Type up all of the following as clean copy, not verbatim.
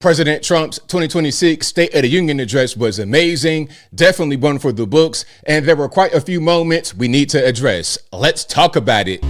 President Trump's 2026 State of the Union address was amazing, definitely one for the books, and there were quite a few moments we need to address. Let's talk about it.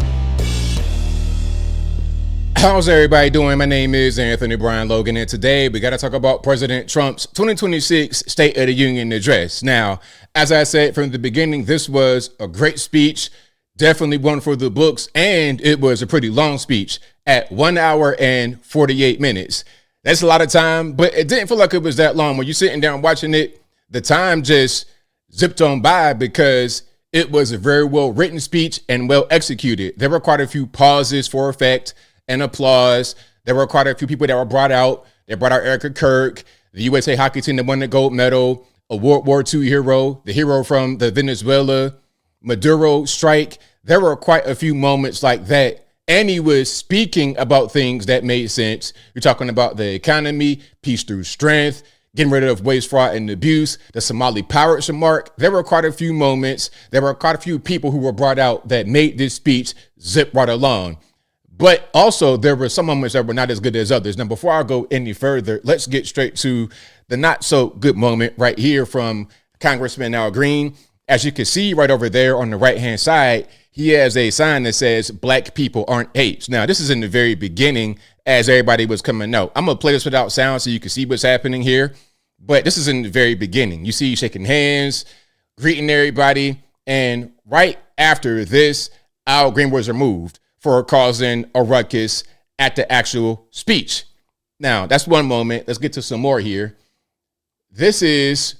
How's everybody doing? My name is Anthony Brian Logan, and today we got to talk about President Trump's 2026 State of the Union address. Now, as I said from the beginning, this was a great speech, definitely one for the books, and it was a pretty long speech at 1 hour and 48 minutes. That's a lot of time, but it didn't feel like it was that long. When you're sitting down watching it, the time just zipped on by because it was a very well written speech and well executed. There were quite a few pauses for effect and applause. There were quite a few people that were brought out. They brought out Kirk, the USA hockey team that won the gold medal, a World War II hero, the hero from the Venezuela Maduro strike. There were quite a few moments like that. And he was speaking about things that made sense. You're talking about the economy, peace through strength, getting rid of waste, fraud, and abuse, the Somali pirates remark. There were quite a few moments. There were quite a few people who were brought out that made this speech zip right along. But also there were some moments that were not as good as others. Now, before I go any further, let's get straight to the not so good moment right here from Congressman Al Green. As you can see right over there on the right-hand side, he has a sign that says black people aren't apes. Now, this is in the very beginning as everybody was coming out. I'm going to play this without sound so you can see what's happening here. But this is in the very beginning. You see shaking hands, greeting everybody. And right after this, Al Green was removed for causing a ruckus at the actual speech. Now, that's one moment. Let's get to some more here. This is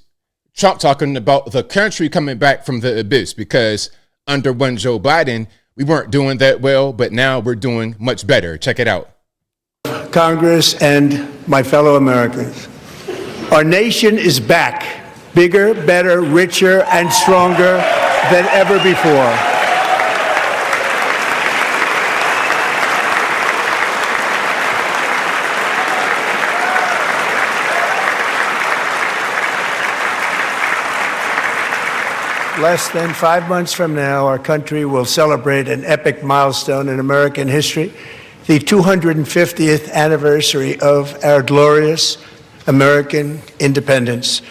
Trump talking about the country coming back from the abyss because under one Joe Biden, we weren't doing that well, but now we're doing much better. Check it out. Congress and my fellow Americans, our nation is back, bigger, better, richer, and stronger than ever before. Less than 5 months from now, our country will celebrate an epic milestone in American history, the 250th anniversary of our glorious American independence.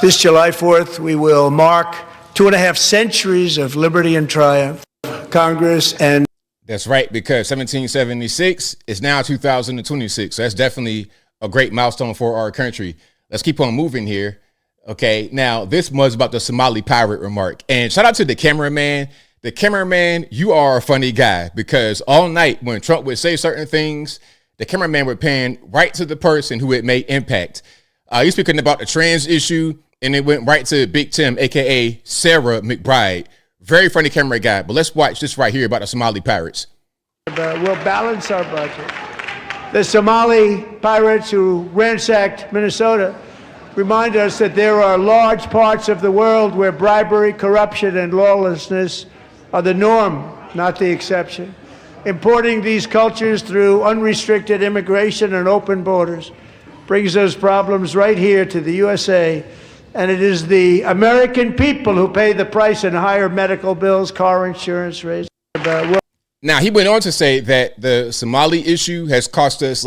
This July 4th, we will mark 2.5 centuries of liberty and triumph. Congress and... That's right, because 1776 is now 2026. So that's definitely a great milestone for our country. Let's keep on moving here. Okay, now this was about the Somali pirate remark. And shout out to the cameraman. The cameraman, you are a funny guy because all night when Trump would say certain things, the cameraman would pan right to the person who it may impact. He's speaking about the trans issue, and it went right to Big Tim, a.k.a. Sarah McBride. Very funny camera guy. But let's watch this right here about the Somali pirates. We'll balance our budget. The Somali pirates who ransacked Minnesota remind us that there are large parts of the world where bribery, corruption, and lawlessness are the norm, not the exception. Importing these cultures through unrestricted immigration and open borders brings those problems right here to the USA, and it is the American people who pay the price in higher medical bills, car insurance rates. Now, he went on to say that the Somali issue has cost us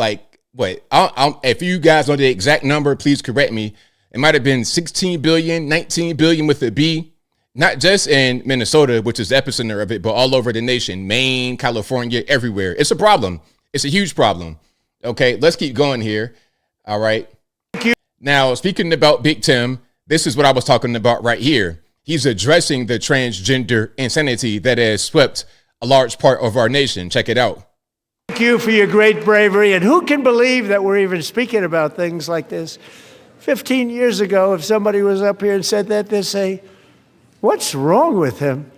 if you guys know the exact number, please correct me. It might have been 16 billion, 19 billion with a B, not just in Minnesota, which is the epicenter of it, but all over the nation, Maine, California, everywhere. It's a problem. It's a huge problem. Okay, let's keep going here. All right. Now, speaking about Big Tim, this is what I was talking about right here. He's addressing the transgender insanity that has swept a large part of our nation. Check it out. Thank you for your great bravery. And who can believe that we're even speaking about things like this? 15 years ago, if somebody was up here and said that, they'd say, what's wrong with him?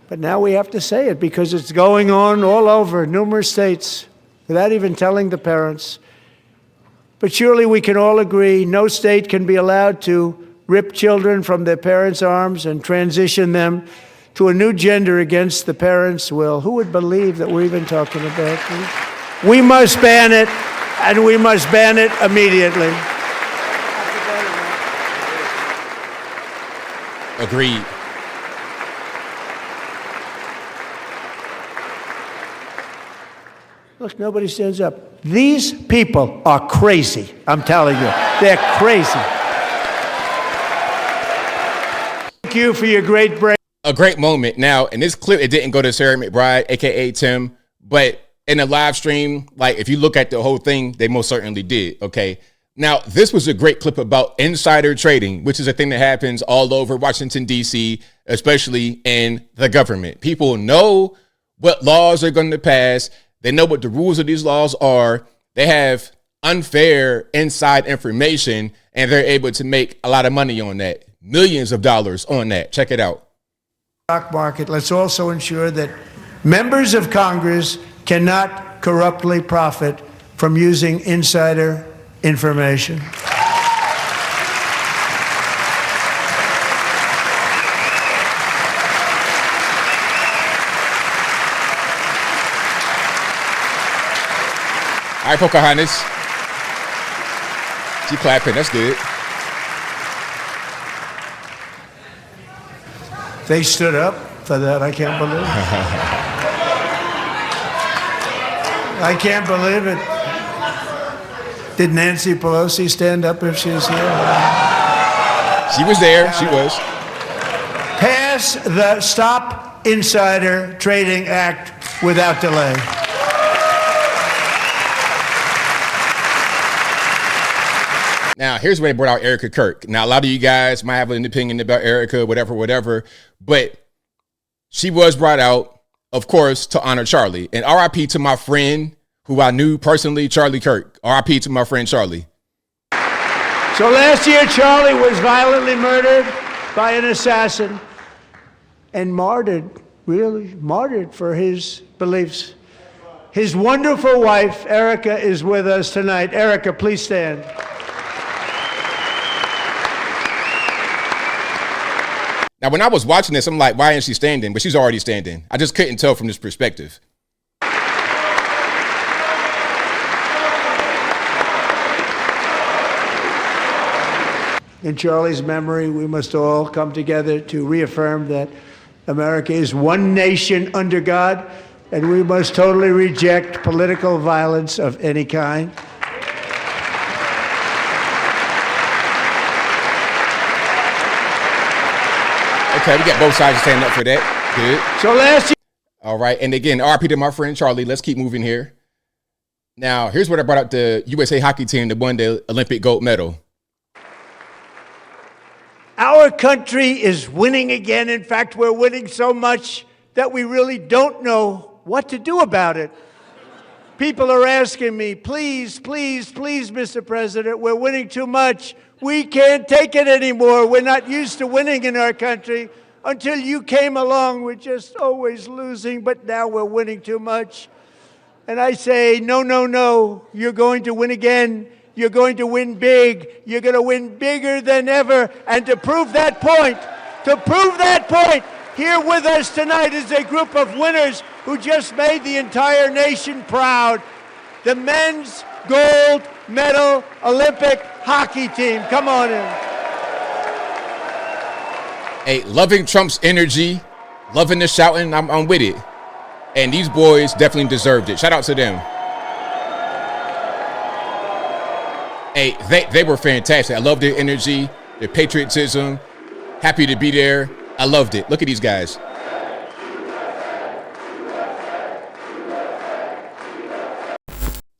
But now we have to say it because it's going on all over numerous states without even telling the parents. But surely we can all agree no state can be allowed to rip children from their parents' arms and transition them to a new gender against the parents' will. Who would believe that we're even talking about this? We must ban it, and we must ban it immediately. Agreed. Look, nobody stands up. These people are crazy. I'm telling you, they're crazy. Thank you for your great break. A great moment. Now, in this clip, it didn't go to Sarah McBride, aka Tim, but in the live stream, like if you look at the whole thing, they most certainly did. Okay. Now, this was a great clip about insider trading, which is a thing that happens all over Washington, D.C., especially in the government. People know what laws are going to pass. They know what the rules of these laws are. They have unfair inside information, and they're able to make a lot of money on that, millions of dollars on that. Check it out. Stock market. Let's also ensure that members of Congress cannot corruptly profit from using insider information. All right, Pocahontas. She clapping. That's good. They stood up for that. I can't believe it. I can't believe it. Did Nancy Pelosi stand up if she was here? She was there. She was. Pass the Stop Insider Trading Act without delay. Now, here's where they brought out Erica Kirk. Now, a lot of you guys might have an opinion about Erica, whatever, but she was brought out, of course, to honor Charlie. And RIP to my friend who I knew personally, Charlie Kirk. RIP to my friend Charlie. So last year, Charlie was violently murdered by an assassin and martyred, really martyred for his beliefs. His wonderful wife, Erica, is with us tonight. Erica, please stand. Now, when I was watching this, I'm like, why isn't she standing? But she's already standing. I just couldn't tell from this perspective. In Charlie's memory, we must all come together to reaffirm that America is one nation under God, and we must totally reject political violence of any kind. Okay, we got both sides standing up for that. Good. So last year. All right. And again, RP to my friend Charlie. Let's keep moving here. Now, here's what I brought up: the USA hockey team that won the Olympic gold medal. Our country is winning again. In fact, we're winning so much that we really don't know what to do about it. People are asking me, please, please, please, Mr. President, we're winning too much. We can't take it anymore. We're not used to winning in our country. Until you came along, we're just always losing, but now we're winning too much. And I say, no, no, no, you're going to win again. You're going to win big. You're going to win bigger than ever. And to prove that point, here with us tonight is a group of winners who just made the entire nation proud. The men's gold medal Olympic hockey team. Come on in. Hey, loving Trump's energy, loving the shouting, I'm with it. And these boys definitely deserved it. Shout out to them. Hey, they were fantastic. I love their energy, their patriotism. Happy to be there. I loved it. Look at these guys.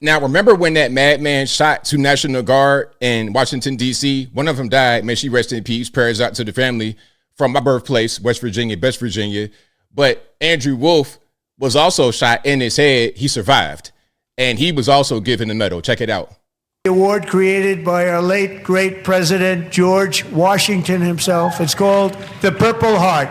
Now, remember when that madman shot two National Guard in Washington, D.C.? One of them died. May she rest in peace. Prayers out to the family from my birthplace, West Virginia, Best Virginia. But Andrew Wolf was also shot in his head. He survived. And he was also given the medal. Check it out. The award created by our late, great President George Washington himself. It's called the Purple Heart.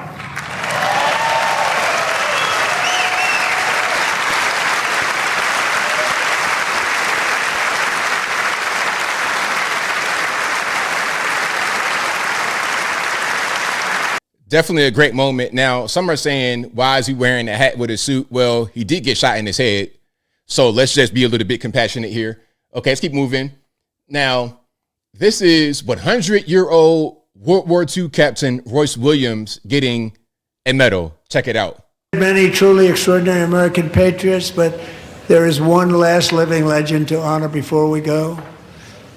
Definitely a great moment. Now, some are saying, why is he wearing a hat with a suit? Well, he did get shot in his head. So let's just be a little bit compassionate here. Okay, let's keep moving. Now, this is 100-year-old World War II Captain Royce Williams getting a medal. Check it out. Many truly extraordinary American patriots, but There is one last living legend to honor before we go.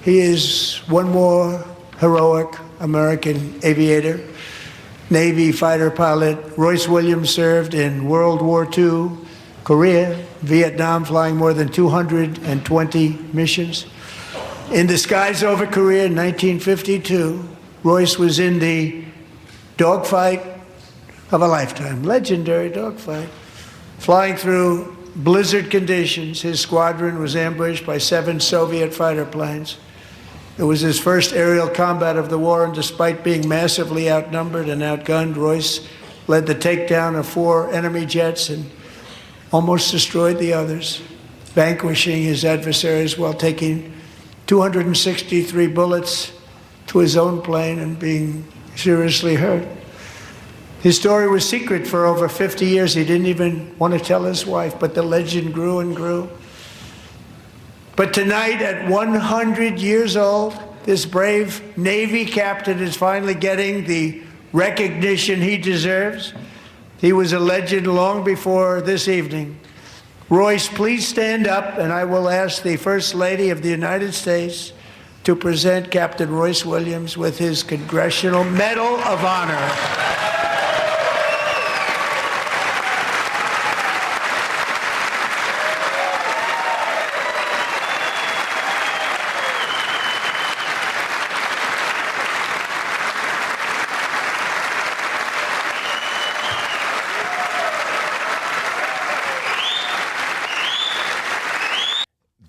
He is one more heroic American aviator, Navy fighter pilot. Royce Williams served in World War II, Korea, Vietnam, flying more than 220 missions. In the skies over Korea in 1952, Royce was in the dogfight of a lifetime, legendary dogfight. Flying through blizzard conditions, his squadron was ambushed by 7 Soviet fighter planes. It was his first aerial combat of the war, and despite being massively outnumbered and outgunned, Royce led the takedown of 4 enemy jets and almost destroyed the others, vanquishing his adversaries while taking 263 bullets to his own plane and being seriously hurt. His story was secret for over 50 years. He didn't even want to tell his wife, but the legend grew and grew. But tonight, at 100 years old, this brave Navy captain is finally getting the recognition he deserves. He was a legend long before this evening. Royce, please stand up, and I will ask the First Lady of the United States to present Captain Royce Williams with his Congressional Medal of Honor.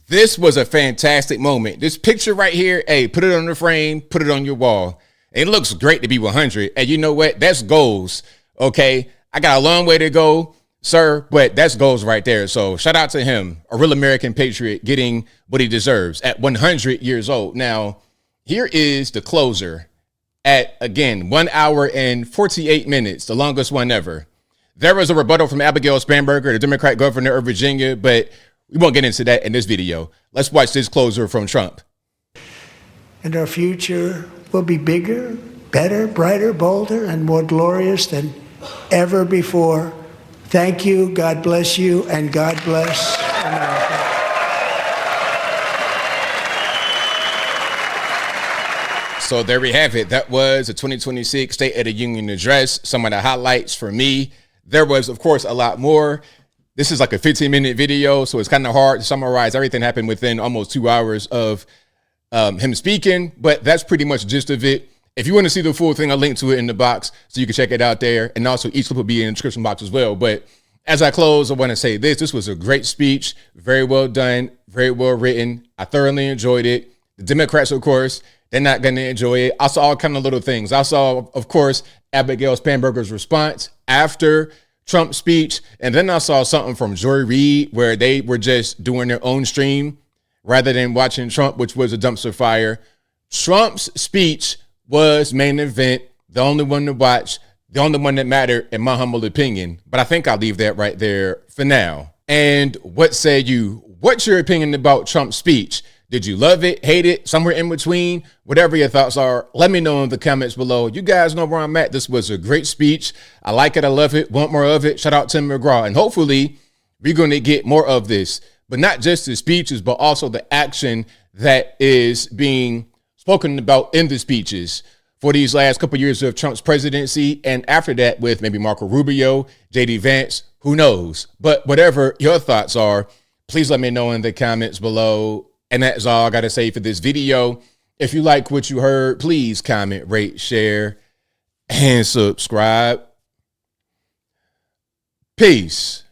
This was a fantastic moment. This picture right here, hey, put it on the frame, put it on your wall. It looks great to be 100. And you know what? That's goals, okay? I got a long way to go, sir, but that's goals right there. So shout out to him, a real American patriot getting what he deserves at 100 years old. Now, here is the closer at, again, 1 hour and 48 minutes, the longest one ever. There was a rebuttal from Abigail Spanberger, the Democrat governor of Virginia, but we won't get into that in this video. Let's watch this closer from Trump. And our future will be bigger, better, brighter, bolder, and more glorious than ever before. Thank you, God bless you, and God bless America. So there we have it. That was the 2026 State of the Union address. Some of the highlights for me. There was, of course, a lot more. This is like a 15-minute video, so it's kind of hard to summarize. Everything happened within almost 2 hours of him speaking, but that's pretty much the gist of it. If you want to see the full thing, I'll link to it in the box so you can check it out there. And also each clip will be in the description box as well. But as I close, I want to say this. This was a great speech, very well done, very well written. I thoroughly enjoyed it. The Democrats, of course, they're not going to enjoy it. I saw all kind of little things. I saw, of course, Abigail Spanberger's response after Trump's speech. And then I saw something from Joy Reid where they were just doing their own stream rather than watching Trump, which was a dumpster fire. Trump's speech was main event, the only one to watch, the only one that mattered, in my humble opinion. But I think I'll leave that right there for now. And what say you? What's your opinion about Trump's speech? Did you love it, hate it, somewhere in between? Whatever your thoughts are, let me know in the comments below. You guys know where I'm at. This was a great speech. I like it. I love it. Want more of it? Shout out to Tim McGraw. And hopefully we're going to get more of this, but not just the speeches, but also the action that is being spoken about in the speeches for these last couple of years of Trump's presidency. And after that with maybe Marco Rubio, JD Vance, who knows? But whatever your thoughts are, please let me know in the comments below. And that's all I got to say for this video. If you like what you heard, please comment, rate, share, and subscribe. Peace.